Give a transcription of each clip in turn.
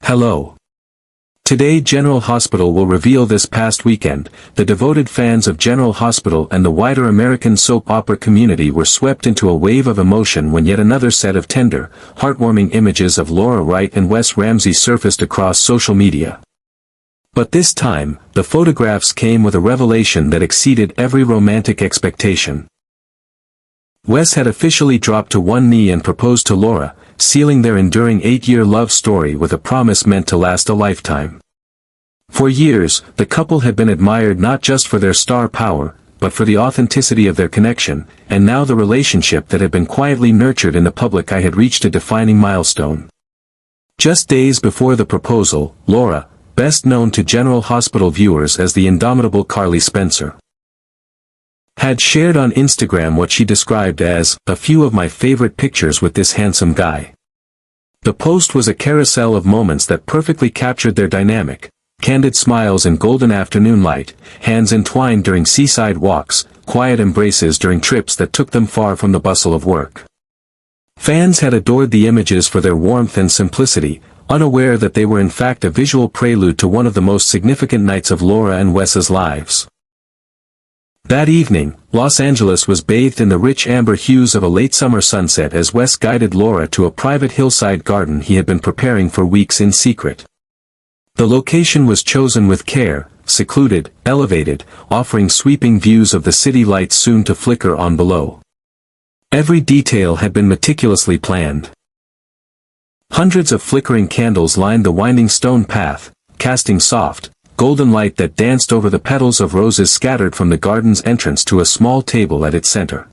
Hello. Today General Hospital will reveal this past weekend, the devoted fans of General Hospital and the wider American soap opera community were swept into a wave of emotion when yet another set of tender, heartwarming images of Laura Wright and Wes Ramsey surfaced across social media. But this time, the photographs came with a revelation that exceeded every romantic expectation. Wes had officially dropped to one knee and proposed to Laura, sealing their enduring 8-year love story with a promise meant to last a lifetime. For years, the couple had been admired not just for their star power, but for the authenticity of their connection, and now the relationship that had been quietly nurtured in the public eye had reached a defining milestone. Just days before the proposal, Laura, best known to General Hospital viewers as the indomitable Carly Spencer, had shared on Instagram what she described as, "a few of my favorite pictures with this handsome guy." The post was a carousel of moments that perfectly captured their dynamic: candid smiles in golden afternoon light, hands entwined during seaside walks, quiet embraces during trips that took them far from the bustle of work. Fans had adored the images for their warmth and simplicity, unaware that they were in fact a visual prelude to one of the most significant nights of Laura and Wes's lives. That evening, Los Angeles was bathed in the rich amber hues of a late summer sunset as Wes guided Laura to a private hillside garden he had been preparing for weeks in secret. The location was chosen with care, secluded, elevated, offering sweeping views of the city lights soon to flicker on below. Every detail had been meticulously planned. Hundreds of flickering candles lined the winding stone path, casting soft, golden light that danced over the petals of roses scattered from the garden's entrance to a small table at its center.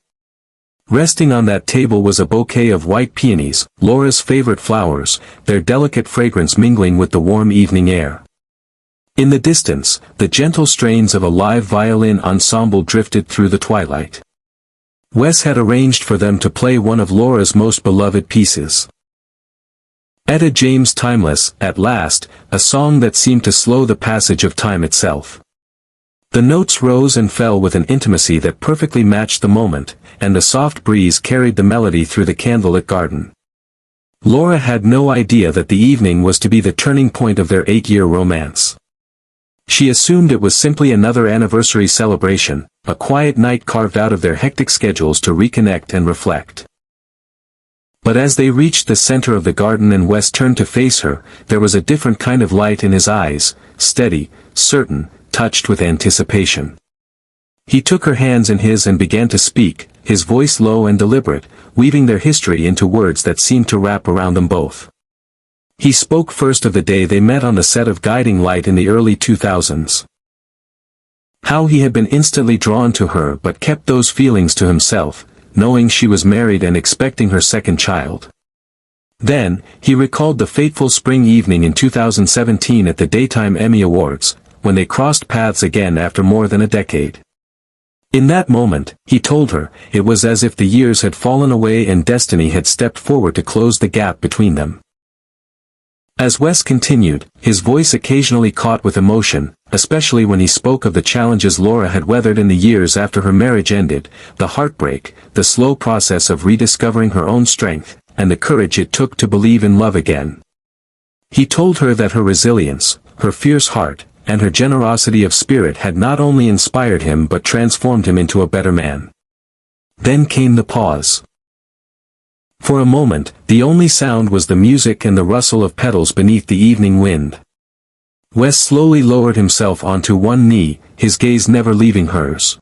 Resting on that table was a bouquet of white peonies, Laura's favorite flowers, their delicate fragrance mingling with the warm evening air. In the distance, the gentle strains of a live violin ensemble drifted through the twilight. Wes had arranged for them to play one of Laura's most beloved pieces. Etta James' Timeless, at last, a song that seemed to slow the passage of time itself. The notes rose and fell with an intimacy that perfectly matched the moment, and a soft breeze carried the melody through the candlelit garden. Laura had no idea that the evening was to be the turning point of their 8-year romance. She assumed it was simply another anniversary celebration, a quiet night carved out of their hectic schedules to reconnect and reflect. But as they reached the center of the garden and Wes turned to face her, there was a different kind of light in his eyes, steady, certain, touched with anticipation. He took her hands in his and began to speak, his voice low and deliberate, weaving their history into words that seemed to wrap around them both. He spoke first of the day they met on the set of Guiding Light in the early 2000s. How he had been instantly drawn to her but kept those feelings to himself, knowing she was married and expecting her second child. Then, he recalled the fateful spring evening in 2017 at the Daytime Emmy Awards, when they crossed paths again after more than a decade. In that moment, he told her, it was as if the years had fallen away and destiny had stepped forward to close the gap between them. As Wes continued, his voice occasionally caught with emotion, especially when he spoke of the challenges Laura had weathered in the years after her marriage ended, the heartbreak, the slow process of rediscovering her own strength, and the courage it took to believe in love again. He told her that her resilience, her fierce heart, and her generosity of spirit had not only inspired him but transformed him into a better man. Then came the pause. For a moment, the only sound was the music and the rustle of petals beneath the evening wind. Wes slowly lowered himself onto one knee, his gaze never leaving hers.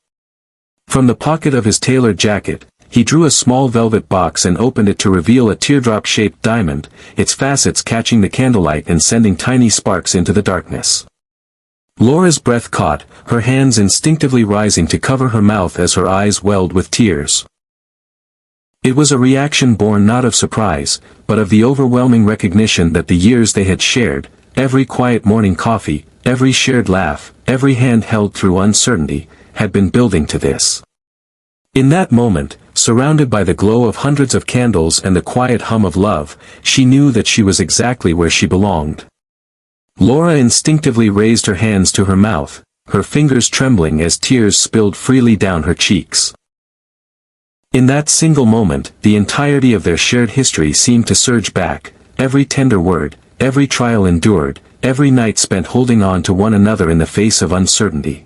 From the pocket of his tailored jacket, he drew a small velvet box and opened it to reveal a teardrop-shaped diamond, its facets catching the candlelight and sending tiny sparks into the darkness. Laura's breath caught, her hands instinctively rising to cover her mouth as her eyes welled with tears. It was a reaction born not of surprise, but of the overwhelming recognition that the years they had shared, every quiet morning coffee, every shared laugh, every hand held through uncertainty, had been building to this. In that moment, surrounded by the glow of hundreds of candles and the quiet hum of love, she knew that she was exactly where she belonged. Laura instinctively raised her hands to her mouth, her fingers trembling as tears spilled freely down her cheeks. In that single moment, the entirety of their shared history seemed to surge back, every tender word, every trial endured, every night spent holding on to one another in the face of uncertainty.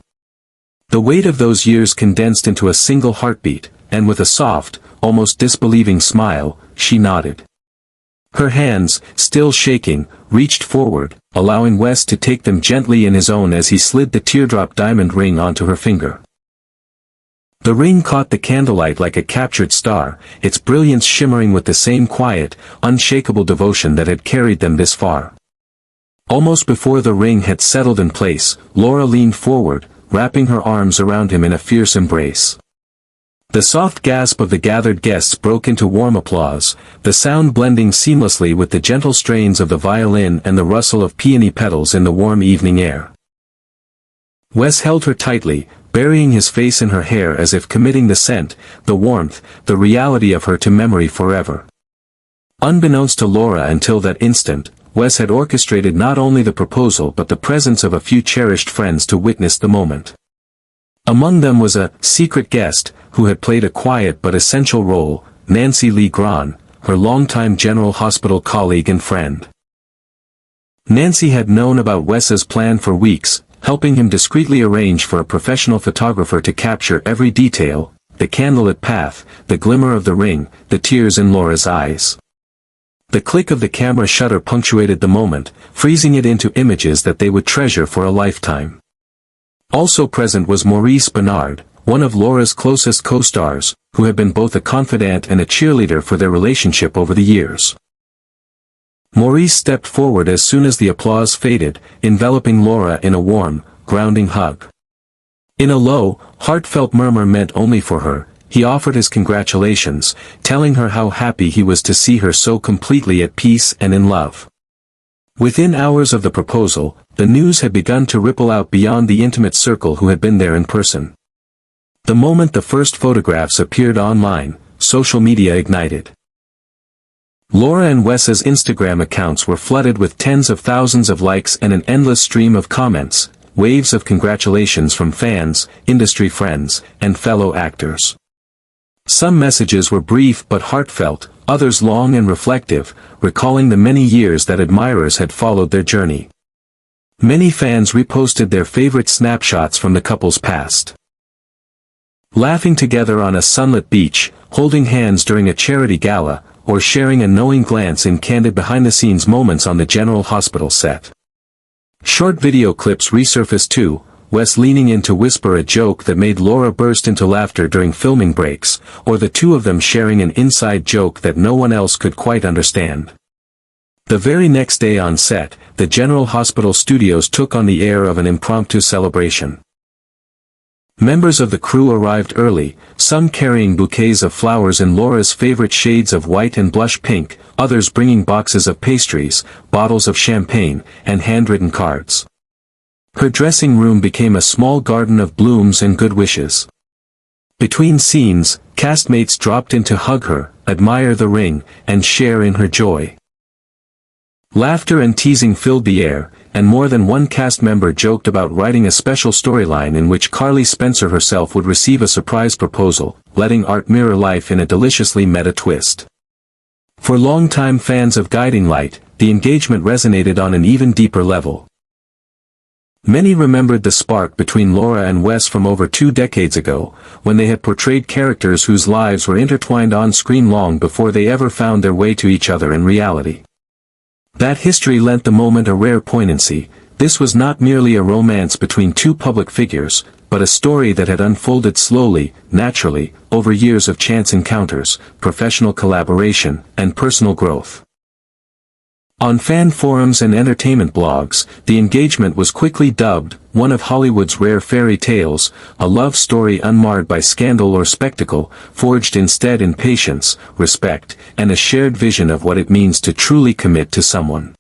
The weight of those years condensed into a single heartbeat, and with a soft, almost disbelieving smile, she nodded. Her hands, still shaking, reached forward, allowing Wes to take them gently in his own as he slid the teardrop diamond ring onto her finger. The ring caught the candlelight like a captured star, its brilliance shimmering with the same quiet, unshakable devotion that had carried them this far. Almost before the ring had settled in place, Laura leaned forward, wrapping her arms around him in a fierce embrace. The soft gasp of the gathered guests broke into warm applause, the sound blending seamlessly with the gentle strains of the violin and the rustle of peony petals in the warm evening air. Wes held her tightly, burying his face in her hair as if committing the scent, the warmth, the reality of her to memory forever. Unbeknownst to Laura until that instant, Wes had orchestrated not only the proposal but the presence of a few cherished friends to witness the moment. Among them was a secret guest, who had played a quiet but essential role, Nancy Lee Grahn, her longtime General Hospital colleague and friend. Nancy had known about Wes's plan for weeks, helping him discreetly arrange for a professional photographer to capture every detail, the candlelit path, the glimmer of the ring, the tears in Laura's eyes. The click of the camera shutter punctuated the moment, freezing it into images that they would treasure for a lifetime. Also present was Maurice Bernard, one of Laura's closest co-stars, who had been both a confidant and a cheerleader for their relationship over the years. Maurice stepped forward as soon as the applause faded, enveloping Laura in a warm, grounding hug. In a low, heartfelt murmur meant only for her, he offered his congratulations, telling her how happy he was to see her so completely at peace and in love. Within hours of the proposal, the news had begun to ripple out beyond the intimate circle who had been there in person. The moment the first photographs appeared online, social media ignited. Laura and Wes's Instagram accounts were flooded with tens of thousands of likes and an endless stream of comments, waves of congratulations from fans, industry friends, and fellow actors. Some messages were brief but heartfelt, others long and reflective, recalling the many years that admirers had followed their journey. Many fans reposted their favorite snapshots from the couple's past. Laughing together on a sunlit beach, holding hands during a charity gala, or sharing a knowing glance in candid behind-the-scenes moments on the General Hospital set. Short video clips resurfaced too, Wes leaning in to whisper a joke that made Laura burst into laughter during filming breaks, or the two of them sharing an inside joke that no one else could quite understand. The very next day on set, the General Hospital studios took on the air of an impromptu celebration. Members of the crew arrived early, some carrying bouquets of flowers in Laura's favorite shades of white and blush pink, others bringing boxes of pastries, bottles of champagne, and handwritten cards. Her dressing room became a small garden of blooms and good wishes. Between scenes, castmates dropped in to hug her, admire the ring, and share in her joy. Laughter and teasing filled the air, and more than one cast member joked about writing a special storyline in which Carly Spencer herself would receive a surprise proposal, letting art mirror life in a deliciously meta twist. For longtime fans of Guiding Light, the engagement resonated on an even deeper level. Many remembered the spark between Laura and Wes from over 2 decades ago, when they had portrayed characters whose lives were intertwined on screen long before they ever found their way to each other in reality. That history lent the moment a rare poignancy. This was not merely a romance between two public figures, but a story that had unfolded slowly, naturally, over years of chance encounters, professional collaboration, and personal growth. On fan forums and entertainment blogs, the engagement was quickly dubbed one of Hollywood's rare fairy tales, a love story unmarred by scandal or spectacle, forged instead in patience, respect, and a shared vision of what it means to truly commit to someone.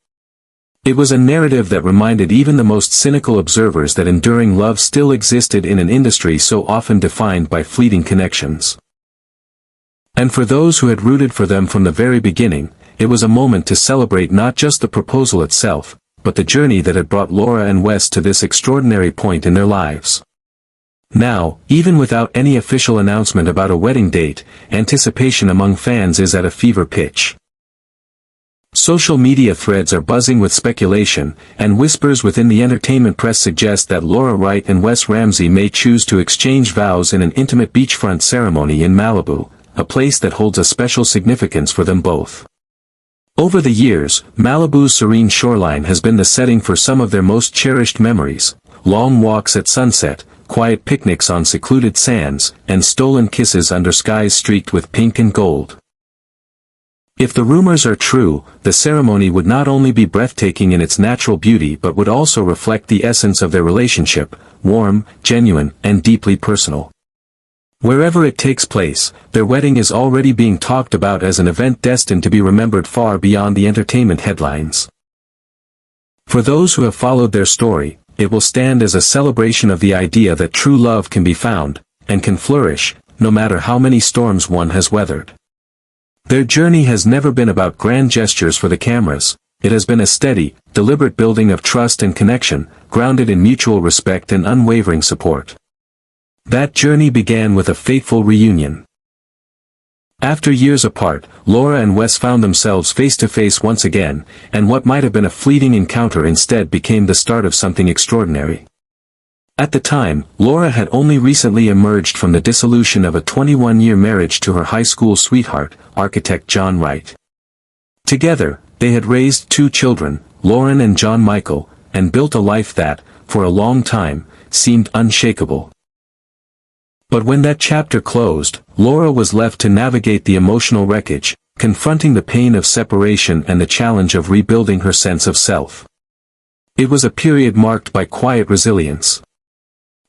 It was a narrative that reminded even the most cynical observers that enduring love still existed in an industry so often defined by fleeting connections. And for those who had rooted for them from the very beginning, it was a moment to celebrate not just the proposal itself, but the journey that had brought Laura and Wes to this extraordinary point in their lives. Now, even without any official announcement about a wedding date, anticipation among fans is at a fever pitch. Social media threads are buzzing with speculation, and whispers within the entertainment press suggest that Laura Wright and Wes Ramsey may choose to exchange vows in an intimate beachfront ceremony in Malibu, a place that holds a special significance for them both. Over the years, Malibu's serene shoreline has been the setting for some of their most cherished memories: long walks at sunset, quiet picnics on secluded sands, and stolen kisses under skies streaked with pink and gold. If the rumors are true, the ceremony would not only be breathtaking in its natural beauty but would also reflect the essence of their relationship: warm, genuine, and deeply personal. Wherever it takes place, their wedding is already being talked about as an event destined to be remembered far beyond the entertainment headlines. For those who have followed their story, it will stand as a celebration of the idea that true love can be found, and can flourish, no matter how many storms one has weathered. Their journey has never been about grand gestures for the cameras. It has been a steady, deliberate building of trust and connection, grounded in mutual respect and unwavering support. That journey began with a fateful reunion. After years apart, Laura and Wes found themselves face to face once again, and what might have been a fleeting encounter instead became the start of something extraordinary. At the time, Laura had only recently emerged from the dissolution of a 21-year marriage to her high school sweetheart, architect John Wright. Together, they had raised 2 children, Lauren and John Michael, and built a life that, for a long time, seemed unshakable. But when that chapter closed, Laura was left to navigate the emotional wreckage, confronting the pain of separation and the challenge of rebuilding her sense of self. It was a period marked by quiet resilience.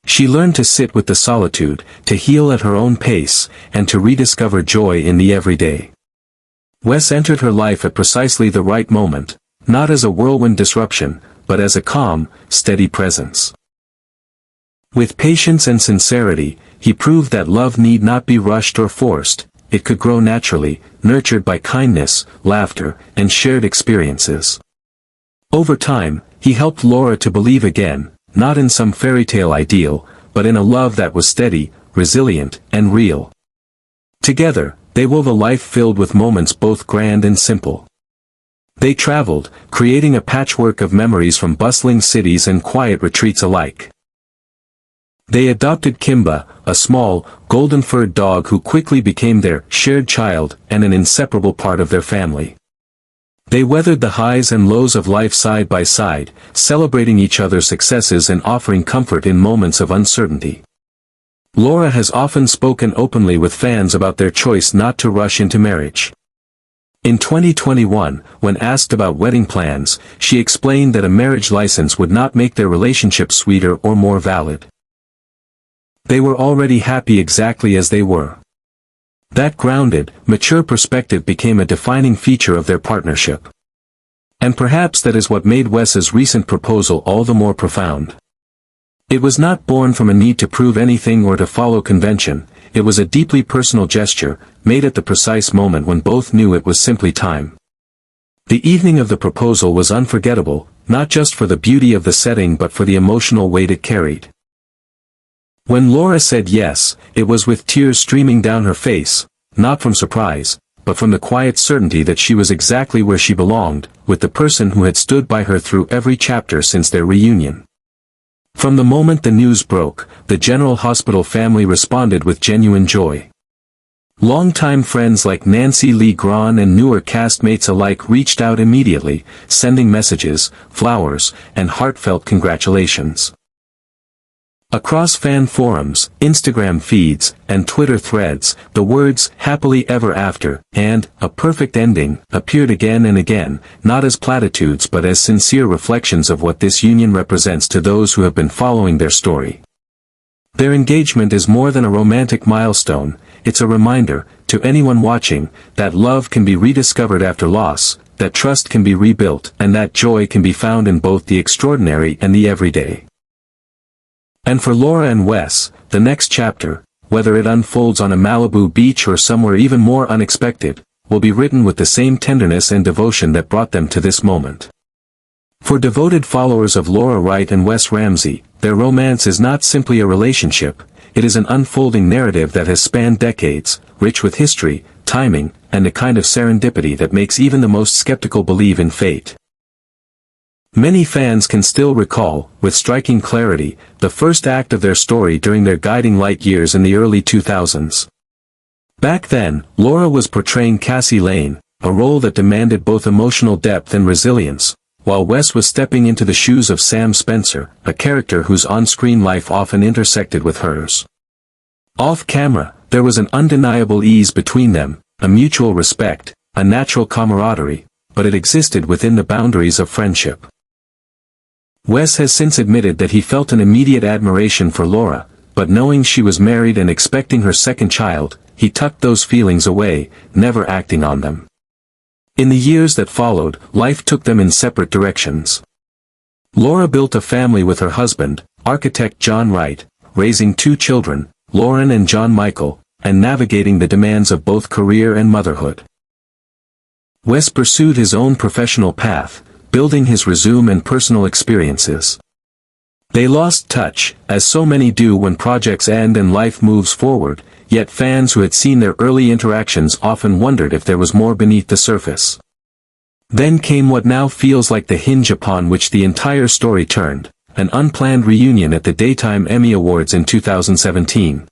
She learned to sit with the solitude, to heal at her own pace, and to rediscover joy in the everyday. Wes entered her life at precisely the right moment, not as a whirlwind disruption, but as a calm, steady presence. With patience and sincerity, he proved that love need not be rushed or forced. It could grow naturally, nurtured by kindness, laughter, and shared experiences. Over time, he helped Laura to believe again, not in some fairy tale ideal, but in a love that was steady, resilient, and real. Together, they wove a life filled with moments both grand and simple. They traveled, creating a patchwork of memories from bustling cities and quiet retreats alike. They adopted Kimba, a small, golden-furred dog who quickly became their shared child and an inseparable part of their family. They weathered the highs and lows of life side by side, celebrating each other's successes and offering comfort in moments of uncertainty. Laura has often spoken openly with fans about their choice not to rush into marriage. In 2021, when asked about wedding plans, she explained that a marriage license would not make their relationship sweeter or more valid. They were already happy exactly as they were. That grounded, mature perspective became a defining feature of their partnership. And perhaps that is what made Wes's recent proposal all the more profound. It was not born from a need to prove anything or to follow convention. It was a deeply personal gesture, made at the precise moment when both knew it was simply time. The evening of the proposal was unforgettable, not just for the beauty of the setting but for the emotional weight it carried. When Laura said yes, it was with tears streaming down her face, not from surprise, but from the quiet certainty that she was exactly where she belonged, with the person who had stood by her through every chapter since their reunion. From the moment the news broke, the General Hospital family responded with genuine joy. Longtime friends like Nancy Lee Grahn and newer castmates alike reached out immediately, sending messages, flowers, and heartfelt congratulations. Across fan forums, Instagram feeds, and Twitter threads, the words "happily ever after" and "a perfect ending" appeared again and again, not as platitudes but as sincere reflections of what this union represents to those who have been following their story. Their engagement is more than a romantic milestone. It's a reminder, to anyone watching, that love can be rediscovered after loss, that trust can be rebuilt, and that joy can be found in both the extraordinary and the everyday. And for Laura and Wes, the next chapter, whether it unfolds on a Malibu beach or somewhere even more unexpected, will be written with the same tenderness and devotion that brought them to this moment. For devoted followers of Laura Wright and Wes Ramsey, their romance is not simply a relationship, it is an unfolding narrative that has spanned decades, rich with history, timing, and a kind of serendipity that makes even the most skeptical believe in fate. Many fans can still recall, with striking clarity, the first act of their story during their guiding light years in the early 2000s. Back then, Laura was portraying Cassie Lane, a role that demanded both emotional depth and resilience, while Wes was stepping into the shoes of Sam Spencer, a character whose on-screen life often intersected with hers. Off-camera, there was an undeniable ease between them, a mutual respect, a natural camaraderie, but it existed within the boundaries of friendship. Wes has since admitted that he felt an immediate admiration for Laura, but knowing she was married and expecting her second child, he tucked those feelings away, never acting on them. In the years that followed, life took them in separate directions. Laura built a family with her husband, architect John Wright, raising 2 children, Lauren and John Michael, and navigating the demands of both career and motherhood. Wes pursued his own professional path, building his resume and personal experiences. They lost touch, as so many do when projects end and life moves forward, yet fans who had seen their early interactions often wondered if there was more beneath the surface. Then came what now feels like the hinge upon which the entire story turned, an unplanned reunion at the Daytime Emmy Awards in 2017.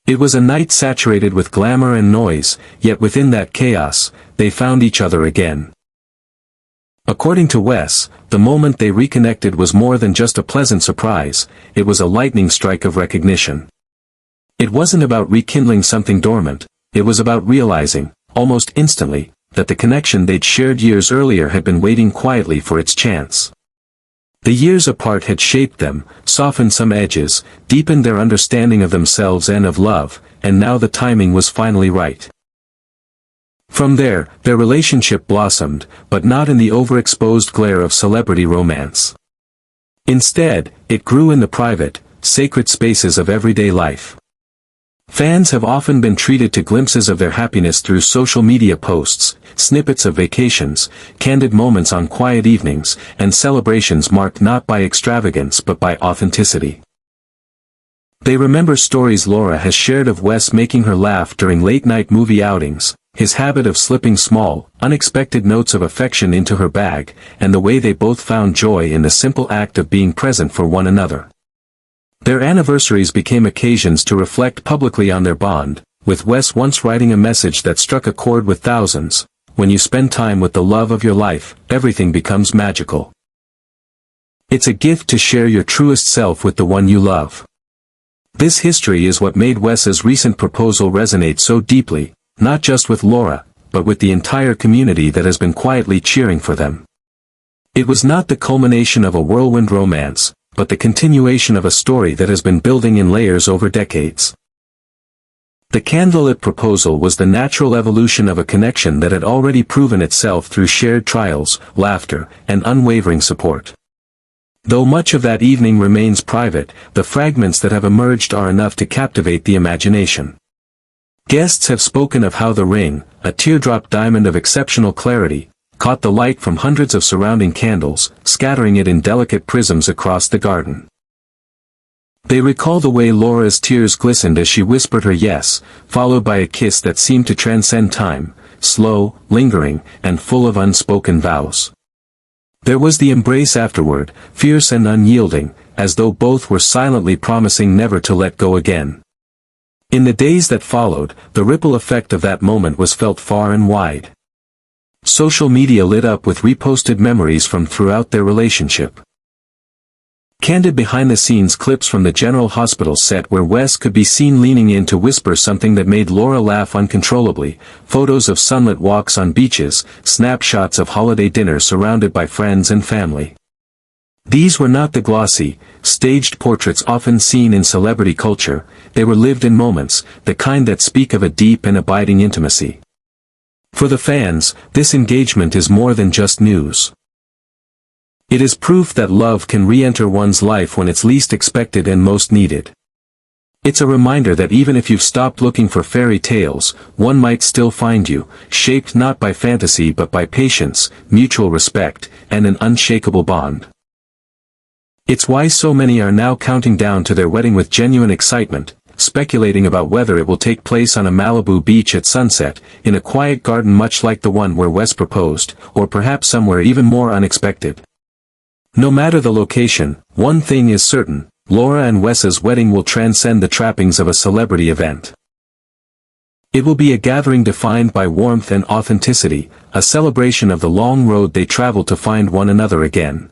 It was a night saturated with glamour and noise, yet within that chaos, they found each other again. According to Wes, the moment they reconnected was more than just a pleasant surprise, it was a lightning strike of recognition. It wasn't about rekindling something dormant, it was about realizing, almost instantly, that the connection they'd shared years earlier had been waiting quietly for its chance. The years apart had shaped them, softened some edges, deepened their understanding of themselves and of love, and now the timing was finally right. From there, their relationship blossomed, but not in the overexposed glare of celebrity romance. Instead, it grew in the private, sacred spaces of everyday life. Fans have often been treated to glimpses of their happiness through social media posts, snippets of vacations, candid moments on quiet evenings, and celebrations marked not by extravagance but by authenticity. They remember stories Laura has shared of Wes making her laugh during late-night movie outings, his habit of slipping small, unexpected notes of affection into her bag, and the way they both found joy in the simple act of being present for one another. Their anniversaries became occasions to reflect publicly on their bond, with Wes once writing a message that struck a chord with thousands: "When you spend time with the love of your life, everything becomes magical." It's a gift to share your truest self with the one you love. This history is what made Wes's recent proposal resonate so deeply, not just with Laura, but with the entire community that has been quietly cheering for them. It was not the culmination of a whirlwind romance, but the continuation of a story that has been building in layers over decades. The candlelit proposal was the natural evolution of a connection that had already proven itself through shared trials, laughter, and unwavering support. Though much of that evening remains private, the fragments that have emerged are enough to captivate the imagination. Guests have spoken of how the ring, a teardrop diamond of exceptional clarity, caught the light from hundreds of surrounding candles, scattering it in delicate prisms across the garden. They recall the way Laura's tears glistened as she whispered her yes, followed by a kiss that seemed to transcend time, slow, lingering, and full of unspoken vows. There was the embrace afterward, fierce and unyielding, as though both were silently promising never to let go again. In the days that followed, the ripple effect of that moment was felt far and wide. Social media lit up with reposted memories from throughout their relationship. Candid behind-the-scenes clips from the General Hospital set where Wes could be seen leaning in to whisper something that made Laura laugh uncontrollably, photos of sunlit walks on beaches, snapshots of holiday dinners surrounded by friends and family. These were not the glossy, staged portraits often seen in celebrity culture, they were lived-in moments, the kind that speak of a deep and abiding intimacy. For the fans, this engagement is more than just news. It is proof that love can re-enter one's life when it's least expected and most needed. It's a reminder that even if you've stopped looking for fairy tales, one might still find you, shaped not by fantasy but by patience, mutual respect, and an unshakable bond. It's why so many are now counting down to their wedding with genuine excitement, speculating about whether it will take place on a Malibu beach at sunset, in a quiet garden much like the one where Wes proposed, or perhaps somewhere even more unexpected. No matter the location, one thing is certain: Laura and Wes's wedding will transcend the trappings of a celebrity event. It will be a gathering defined by warmth and authenticity, a celebration of the long road they traveled to find one another again.